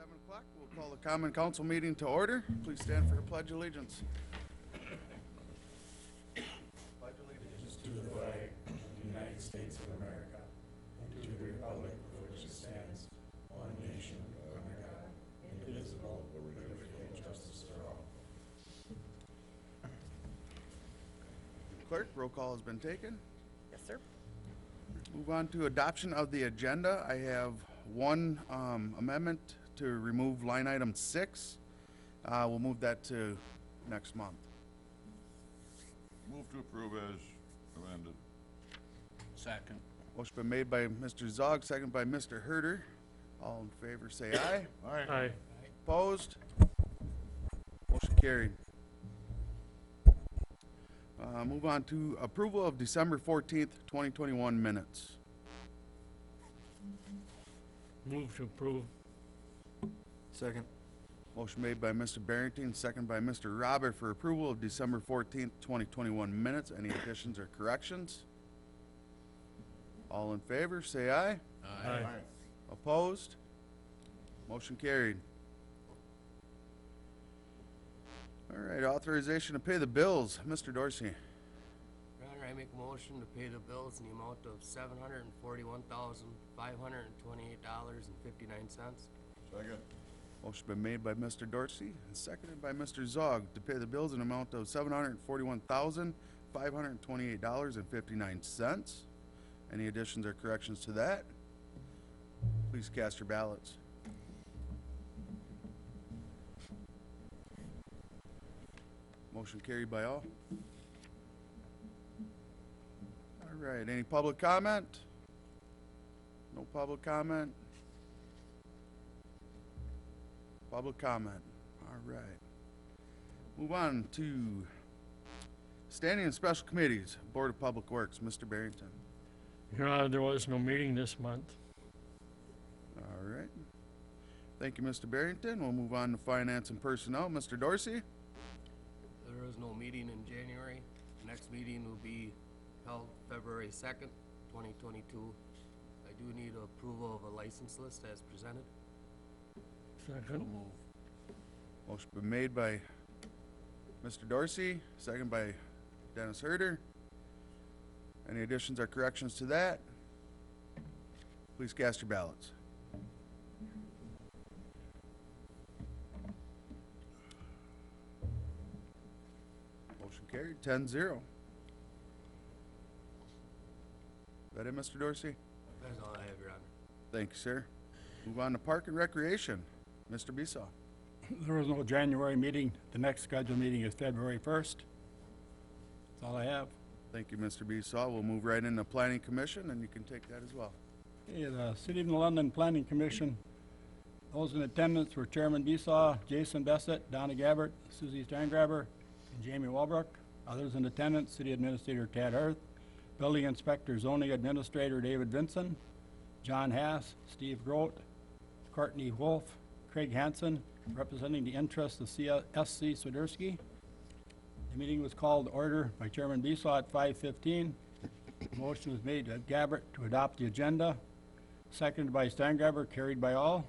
7 o'clock. We'll call the Common Council meeting to order. Please stand for the Pledge of Allegiance. Pledge allegiance To the flag of the United States of America and to the republic for which it stands, one nation, under God, indivisible, with liberty and justice for all. Clerk, roll call has been taken. Yes, sir. Move on to adoption of the agenda. I have one amendment to remove line item 6. We'll move that to next month. Move to approve as amended. Second. Motion been made by Mr. Zog, second by Mr. Herder. All in favor say aye. Aye. Opposed? Motion carried. Move on to approval of December 14th, 2021 minutes. Move to approve. Second. Motion made by Mr. Barrington, second by Mr. Robert for approval of December 14th, 2021 minutes. Any additions or corrections? All in favor, say aye. Aye. Opposed? Motion carried. All right, authorization to pay the bills. Mr. Dorsey. Your Honor, I make a motion to pay the bills in the amount of $741,528.59. Second. Motion been made by Mr. Dorsey and seconded by Mr. Zog to pay the bills in an amount of $741,528.59. Any additions or corrections to that? Please cast your ballots. Motion carried by all. All right, any public comment? No public comment? Public comment. All right. Move on to standing and special committees. Board of Public Works, Mr. Barrington. Your Honor, there was no meeting this month. All right. Thank you, Mr. Barrington. We'll move on to finance and personnel. Mr. Dorsey? There is no meeting in January. The next meeting will be held February 2nd, 2022. I do need approval of a license list as presented. Second. Motion been made by Mr. Dorsey, second by Dennis Herder. Any additions or corrections to that? Please cast your ballots. Motion carried, 10-0. Is that it, Mr. Dorsey? That's all I have, Your Honor. Thank you, sir. Move on to Park and Recreation. Mr. Besaw. There was no January meeting. The next scheduled meeting is February 1st. That's all I have. Thank you, Mr. Besaw. We'll move right into Planning Commission, and you can take that as well. Okay, the City of New London Planning Commission, those in attendance were Chairman Besaw, Jason Bessett, Donna Gabbert, Susie Steingraber, and Jamie Walbrook. Others in attendance, City Administrator Tad Arth, Building Inspector Zoning Administrator David Vinson, John Hass, Steve Grote, Courtney Wolf, Craig Hansen, representing the interests of S.C. Swiderski. The meeting was called to order by Chairman Besaw at 5:15. Motion was made by Gabbert to adopt the agenda, seconded by Steingraber, carried by all.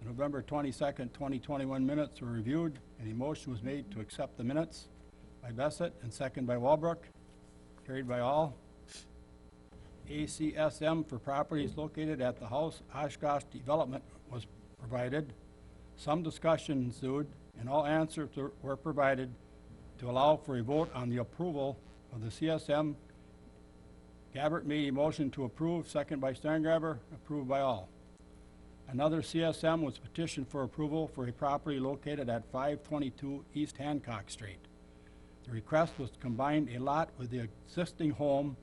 The November 22nd, 2021 minutes were reviewed, and a motion was made to accept the minutes by Bessett and seconded by Walbrook, carried by all. ACSM for properties located at the House Oshkosh Development was provided. Some discussion ensued, and all answers were provided to allow for a vote on the approval of the CSM. Gabbert made a motion to approve, second by Steingraber, approved by all. Another CSM was petitioned for approval for a property located at 522 East Hancock Street. The request was to combine a lot with the existing home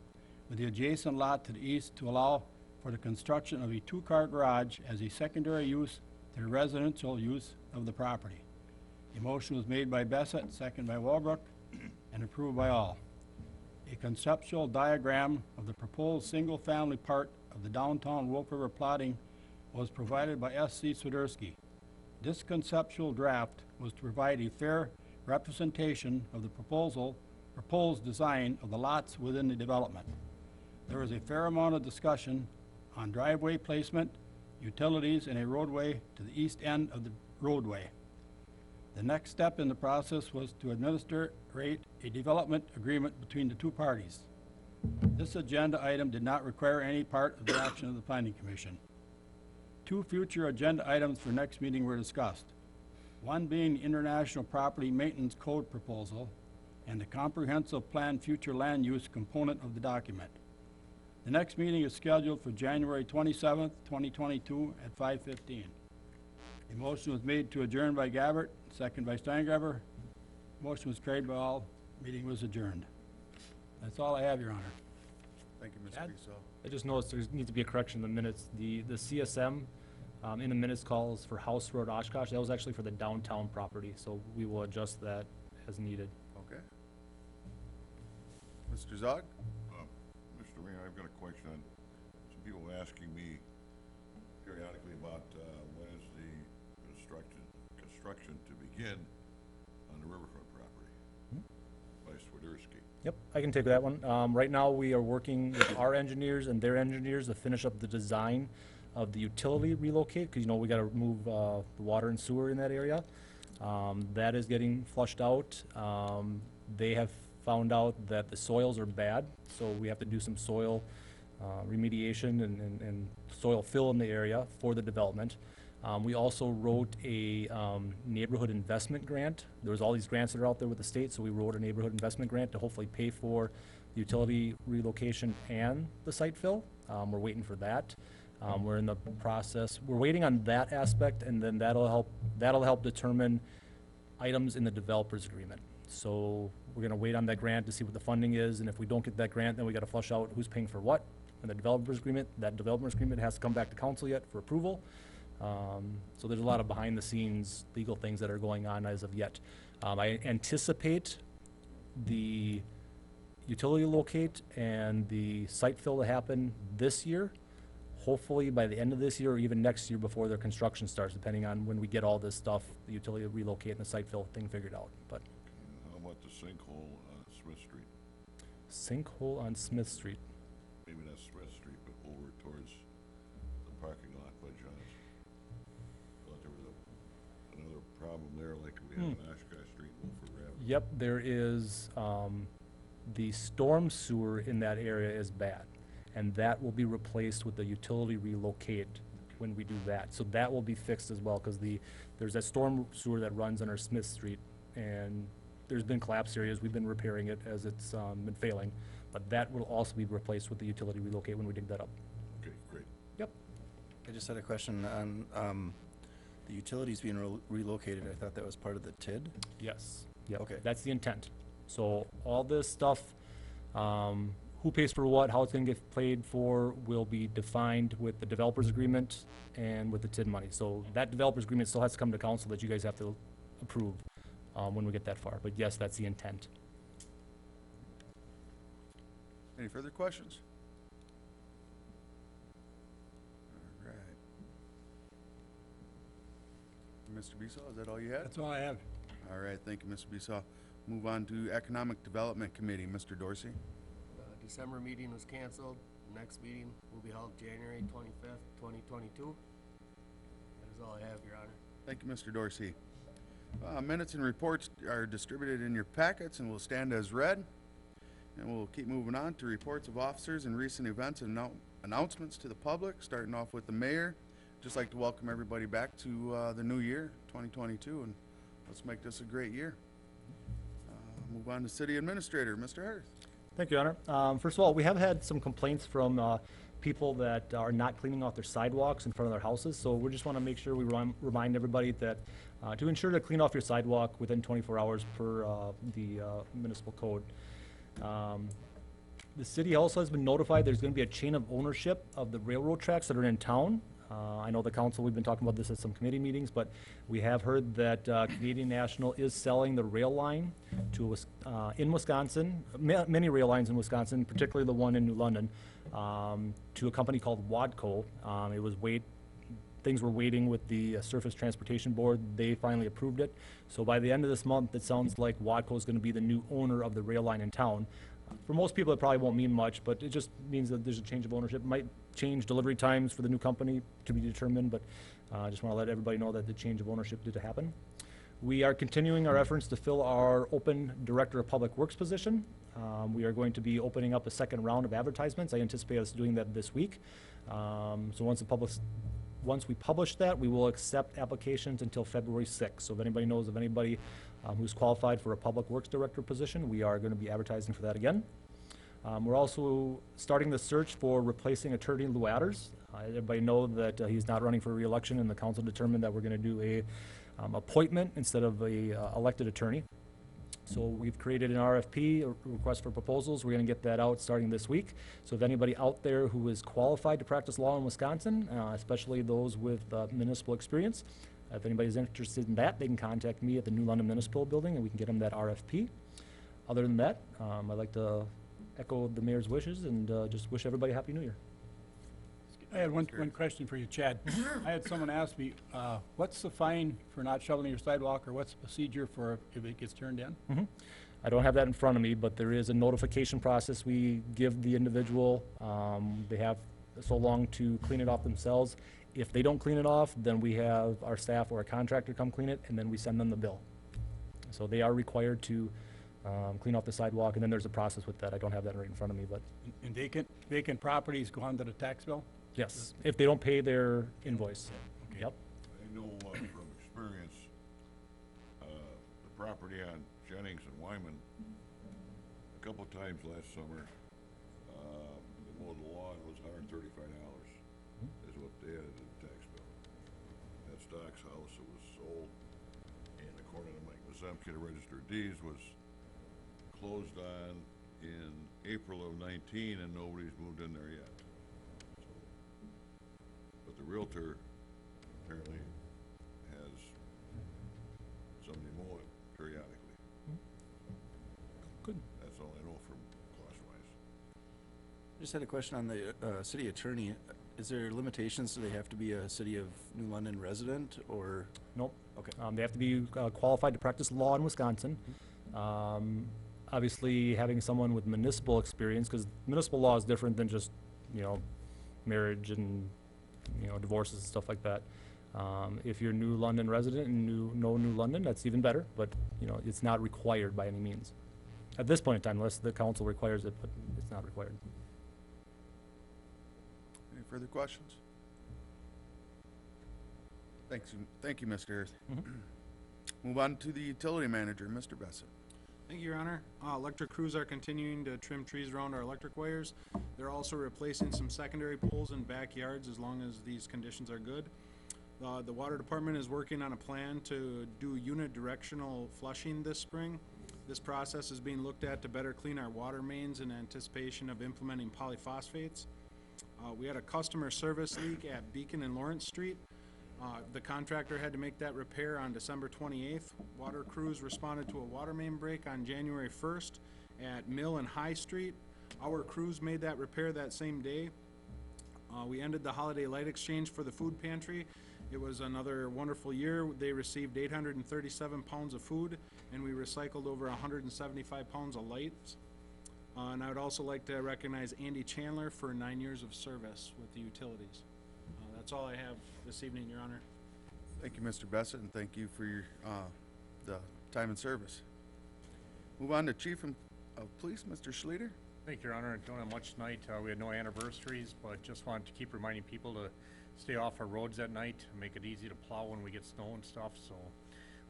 with the adjacent lot to the east to allow for the construction of a two-car garage as a secondary use to the residential use of the property. A motion was made by Bessett, second by Walbrook, and approved by all. A conceptual diagram of the proposed single-family part of the downtown Wolf River plotting was provided by S.C. Swiderski. This conceptual draft was to provide a fair representation of the proposed design of the lots within the development. There was a fair amount of discussion on driveway placement, utilities, and a roadway to the east end of the roadway. The next step in the process was to administrate a development agreement between the two parties. This agenda item did not require any part of the action of the Planning Commission. Two future agenda items for next meeting were discussed. One being the International Property Maintenance Code proposal and the comprehensive plan future land use component of the document. The next meeting is scheduled for January 27th, 2022 at 5:15. A motion was made to adjourn by Gabbard, second by Steingraber. Motion was carried by all. Meeting was adjourned. That's all I have, Your Honor. Thank you, Mr. Chad? Beasaw. I just noticed there needs to be a correction in the minutes. The CSM in the minutes calls for House Road Oshkosh. That was actually for the downtown property, so we will adjust that as needed. Okay. Mr. Zog? Mr. Mayor, I've got a question on, some people asking me periodically about, when is the construction to begin on the riverfront property by Swiderski. Yep, I can take that one. Right now, we are working with our engineers and their engineers to finish up the design of the utility relocate, because, you know, we gotta remove the water and sewer in that area. That is getting flushed out. They have found out that the soils are bad, so we have to do some soil remediation and soil fill in the area for the development. We also wrote a neighborhood investment grant. There was all these grants that are out there with the state, so we wrote a neighborhood investment grant to hopefully pay for the utility relocation and the site fill. We're waiting for that. We're in the process. We're waiting on that aspect, and then that'll help determine items in the developer's agreement. So we're gonna wait on that grant to see what the funding is, and if we don't get that grant, then we gotta flush out who's paying for what. And the developer's agreement, that developer's agreement has to come back to council yet for approval. So there's a lot of behind-the-scenes legal things that are going on as of yet. I anticipate the utility locate and the site fill to happen this year, hopefully by the end of this year or even next year before their construction starts, depending on when we get all this stuff, the utility relocate and the site fill thing figured out. But How about the sinkhole on Smith Street? sinkhole on Smith Street. Maybe not Smith Street, but over towards the parking lot by John's. Thought there was another problem there like we have on Oshkosh Street, Wilford Avenue. Yep, there is, the storm sewer in that area is bad, and that will be replaced with the utility relocate when we do that. So that will be fixed as well, because there's that storm sewer that runs under Smith Street, and there's been collapse areas. We've been repairing it as it's been failing, but that will also be replaced with the utility relocate when we dig that up. Okay, great. Yep. I just had a question on the utilities being relocated. I thought that was part of the TID. Yes. Yep. Okay. That's the intent. So all this stuff, who pays for what, how it's gonna get paid for, will be defined with the developer's agreement and with the TID money. So that developer's agreement still has to come to council that you guys have to approve when we get that far. But yes, that's the intent. Any further questions? All right. Mr. Beasaw, is that all you had? That's all I have. All right, thank you, Mr. Beasaw. Move on to Economic Development Committee, Mr. Dorsey. December meeting was canceled. The next meeting will be held January 25th, 2022. That is all I have, Your Honor. Thank you, Mr. Dorsey. Minutes and reports are distributed in your packets and will stand as read. And we'll keep moving on to reports of officers and recent events and announcements to the public, starting off with the mayor. Just like to welcome everybody back to the new year, 2022, and let's make this a great year. Move on to City Administrator, Mr. Harris. Thank you, Your Honor. First of all, we have had some complaints from people that are not cleaning off their sidewalks in front of their houses. So we just want to make sure we remind everybody that to ensure to clean off your sidewalk within 24 hours per the municipal code. The city also has been notified there's going to be a chain of ownership of the railroad tracks that are in town. I know the council, we've been talking about this at some committee meetings, but we have heard that Canadian National is selling the rail line to in Wisconsin, many rail lines in Wisconsin, particularly the one in New London, to a company called Wadco. Things were waiting with the Surface Transportation Board. They finally approved it. So by the end of this month, it sounds like Wadco is going to be the new owner of the rail line in town. For most people, it probably won't mean much, but it just means that there's a change of ownership. It might change delivery times for the new company to be determined, but I just want to let everybody know that the change of ownership did happen. We are continuing our efforts to fill our open Director of Public Works position. We are going to be opening up a second round of advertisements. I anticipate us doing that this week. So once we publish that, we will accept applications until February 6th. So if anybody knows of anybody who's qualified for a Public Works Director position, we are going to be advertising for that again. We're also starting the search for replacing Attorney Lou Adders. Everybody know that he's not running for re-election, and the council determined that we're going to do a appointment instead of a elected attorney. So we've created an RFP, a request for proposals. We're going to get that out starting this week. So if anybody out there who is qualified to practice law in Wisconsin, especially those with municipal experience, if anybody's interested in that, they can contact me at the New London Municipal Building, and we can get them that RFP. Other than that, I'd like to echo the mayor's wishes and just wish everybody a Happy New Year. I had one question for you, Chad. I had someone ask me, what's the fine for not shoveling your sidewalk, or what's the procedure for if it gets turned in? I don't have that in front of me, but there is a notification process we give the individual. They have so long to clean it off themselves. If they don't clean it off, then we have our staff or a contractor come clean it, and then we send them the bill. So they are required to clean off the sidewalk, and then there's a process with that. I don't have that right in front of me, but And vacant properties go onto the tax bill? yes, if they don't pay their invoice. Okay. Yep. I know from experience, the property on Jennings and Wyman, a couple times last summer, they mowed the lawn, it was $135 is what they added to the tax bill. That Stock's house that was sold, and according to Mike Mazemke, the Register of Deeds, was closed on in April of 19, and nobody's moved in there yet. So, but the Realtor apparently has somebody mow it periodically. Good. That's all I know from cost-wise. Just had a question on the city attorney. Is there limitations? Do they have to be a City of New London resident, or? Nope. Okay. They have to be qualified to practice law in Wisconsin. Obviously, having someone with municipal experience, because municipal law is different than just, marriage and, divorces and stuff like that. If you're a New London resident and know New London, that's even better, but, it's not required by any means. At this point in time, unless the council requires it, but it's not required. Any further questions? Thank you, Mr. Earth. Move on to the utility manager, Mr. Bassett. Thank you, Your Honor. Electric crews are continuing to trim trees around our electric wires. They're also replacing some secondary poles in backyards as long as these conditions are good. The water department is working on a plan to do unidirectional flushing this spring. This process is being looked at to better clean our water mains in anticipation of implementing polyphosphates. We had a customer service leak at Beacon and Lawrence Street. The contractor had to make that repair on December 28th. Water crews responded to a water main break on January 1st at Mill and High Street. Our crews made that repair that same day. We ended the holiday light exchange for the food pantry. It was another wonderful year. They received 837 pounds of food, and we recycled over 175 pounds of lights. And I would also like to recognize Andy Chandler for 9 years of service with the utilities. That's all I have this evening, Your Honor. Thank you, Mr. Bassett, and thank you for your, the time and service. Move on to Chief of Police, Mr. Schluter. Thank you, Your Honor. Don't have much tonight. We had no anniversaries, but just wanted to keep reminding people to stay off our roads at night, make it easy to plow when we get snow and stuff. So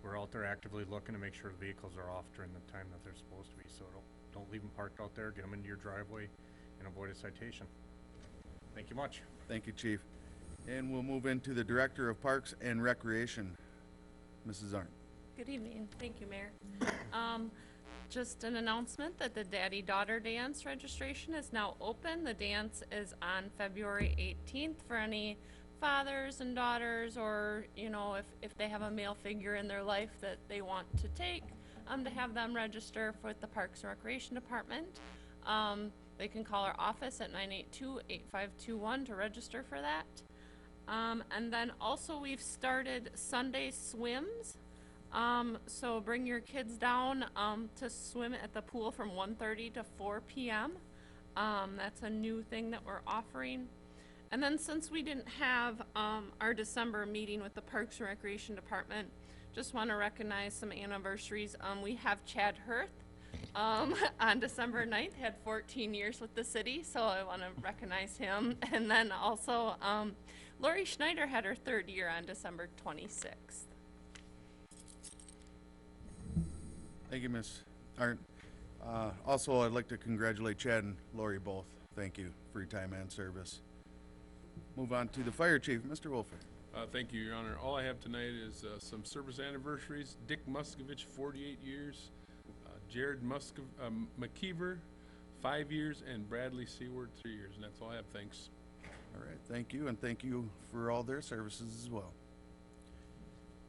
we're out there actively looking to make sure the vehicles are off during the time that they're supposed to be. So don't leave them parked out there. Get them into your driveway and avoid a citation. Thank you much. Thank you, Chief. And we'll move into the Director of Parks and Recreation, Mrs. Arndt. Good evening. Thank you, Mayor. Just an announcement that the Daddy-Daughter Dance registration is now open. The dance is on February 18th for any fathers and daughters, or, if they have a male figure in their life that they want to take, to have them register with the Parks and Recreation Department. They can call our office at 982-8521 to register for that. And then also we've started Sunday swims. So bring your kids down to swim at the pool from 1:30 to 4 p.m. That's a new thing that we're offering. And then since we didn't have, our December meeting with the Parks and Recreation Department, just want to recognize some anniversaries. We have Chad Hirth, on December 9th, had 14 years with the city, so I want to recognize him. And then also, Lori Schneider had her 3rd year on December 26th. Thank you, Ms. Arndt. Also, I'd like to congratulate Chad and Lori both. Thank you for your time and service. Move on to the fire chief, Mr. Wolfer. Thank you, Your Honor. All I have tonight is some service anniversaries. Dick Muskovich, 48 years. Jared McKeever, 5 years, and Bradley Seward, 3 years. And that's all I have. Thanks. All right, thank you, and thank you for all their services as well.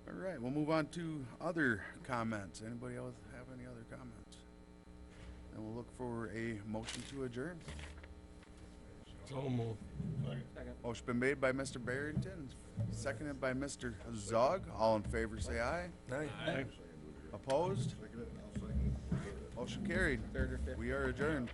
All right, we'll move on to other comments. Anybody else have any other comments? And we'll look for a motion to adjourn. So moved. Motion been made by Mr. Barrington, seconded by Mr. Zog. All in favor, say aye. Aye. Opposed? Motion carried. We are adjourned.